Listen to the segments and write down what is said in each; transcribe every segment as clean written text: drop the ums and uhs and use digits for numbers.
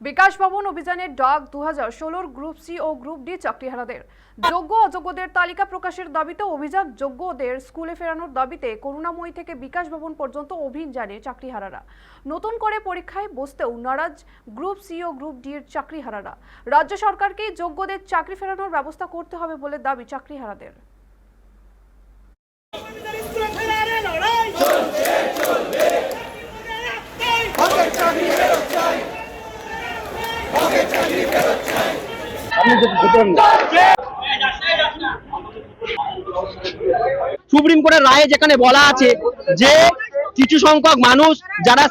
বিকাশ ভবন অভিযানের ডাক 2016 গ্রুপ সি ও গ্রুপ ডি চাকরিহারাদের যোগ্য অযোগ্যদের তালিকা প্রকাশের দাবিতে অভিযান, যোগ্যদের স্কুলে ফেরানোর দাবিতে করুণাময়ী থেকে বিকাশ ভবন পর্যন্ত অভিযানে চাকরিহারারা। নতুন করে পরীক্ষায় বসতেও নারাজ গ্রুপ সি ও গ্রুপ ডি এর চাকরিহারারা। রাজ্য সরকারকে যোগ্যদের চাকরি ফেরানোর ব্যবস্থা করতে হবে বলে দাবি চাকরিহারাদের। সুপ্রিম কোর্টের রায়ে যেখানে বলা আছে যে কিছু সংখ্যক মানুষ যারা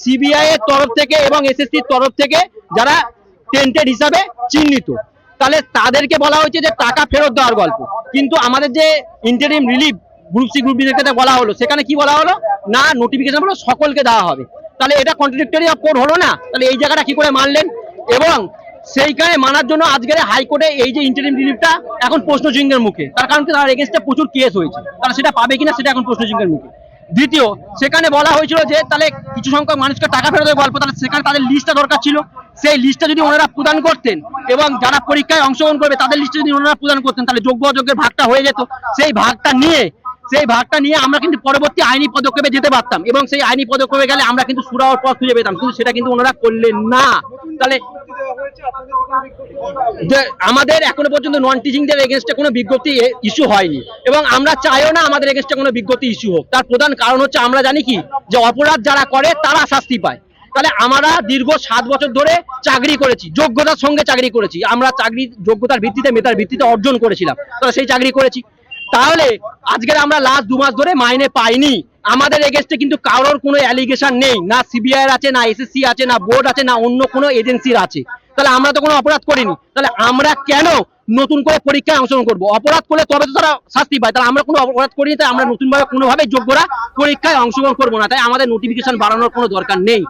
সিবিআই এর তরফ থেকে এবং এসএসসির তরফ থেকে যারা টেন্টেড হিসাবে চিহ্নিত, তাহলে তাদেরকে বলা হয়েছে যে টাকা ফেরত দেওয়ার গল্প। কিন্তু আমাদের যে interim relief group C group D এর ক্ষেত্রে বলা হলো, সেখানে কি বলা হলো না, নোটিফিকেশন হলো সকলকে দেওয়া হবে। তাহলে এটা কন্ট্রাডিক্টরি অফ কোর্ট হলো না? তাহলে এই জায়গাটা কি করে মানলেন? এবং সেইখানে মানার জন্য আজকের হাইকোর্টে এই যে ইন্টারিম রিলিফটা এখন প্রশ্নচিহ্নের মুখে, তার কারণ কি তার এগেইনস্টে প্রচুর কেস হয়েছে, তারা সেটা পাবে কিনা সেটা এখন প্রশ্নচিহ্নের মুখে। দ্বিতীয়, সেখানে বলা হয়েছিল যে তাহলে কিছু সংখ্যক মানুষকে টাকা ফেরতের গল্প, তাহলে সেখানে তাদের লিস্টটা দরকার ছিল। সেই লিস্টটা যদি ওনারা প্রদান করতেন এবং যারা পরীক্ষায় অংশগ্রহণ করবে তাদের লিস্টটা যদি ওনারা প্রদান করতেন, তাহলে যোগ্য অযোগ্যের ভাগটা হয়ে যেত। সেই ভাগটা নিয়ে আমরা কিন্তু পরবর্তী আইনি পদক্ষেপে যেতে পারতাম এবং সেই আইনি পদক্ষেপে গেলে আমরা কিন্তু সুরাহর পথ খুঁজে পেতাম, কিন্তু সেটা কিন্তু ওনারা করলেন না। তাহলে আমাদের এখনো পর্যন্ত নন টিচিংদের এগেইনস্টে কোনো বিজ্ঞপ্তি ইস্যু হয়নি এবং আমরা চাইও না আমাদের এগেইনস্টে কোনো বিজ্ঞপ্তি ইস্যু হোক। তার প্রধান কারণ হচ্ছে আমরা জানি কি যে অপরাধ যারা করে তারা শাস্তি পায়। তাহলে আমরা দীর্ঘ 7 বছর ধরে চাকরি করেছি, যোগ্যতার সঙ্গে চাকরি করেছি, আমরা চাকরি যোগ্যতার ভিত্তিতে মেধার ভিত্তিতে অর্জন করেছিলাম, তাহলে সেই চাকরি করেছি। তাহলে আজকের আমরা লাস্ট 2 মাস ধরে মাইনে পাইনি। আমাদের এগেইনস্টে কিন্তু কারোর কোনো অ্যালিগেশন নেই, না সিবিআই এর আছে, না এসএসসি আছে, না বোর্ড আছে, না অন্য কোনো এজেন্সির আছে। তাহলে আমরা তো কোনো অপরাধ করিনি, তাহলে আমরা কেন নতুন করে পরীক্ষায় অংশগ্রহণ করবো? অপরাধ করলে তবে তো তারা শাস্তি পায়, তাহলে আমরা কোনো অপরাধ করিনি, তাই আমরা নতুনভাবে কোনোভাবে যোগ্যরা পরীক্ষায় অংশগ্রহণ করবো না। তাই আমাদের নোটিফিকেশন বাড়ানোর কোনো দরকার নেই।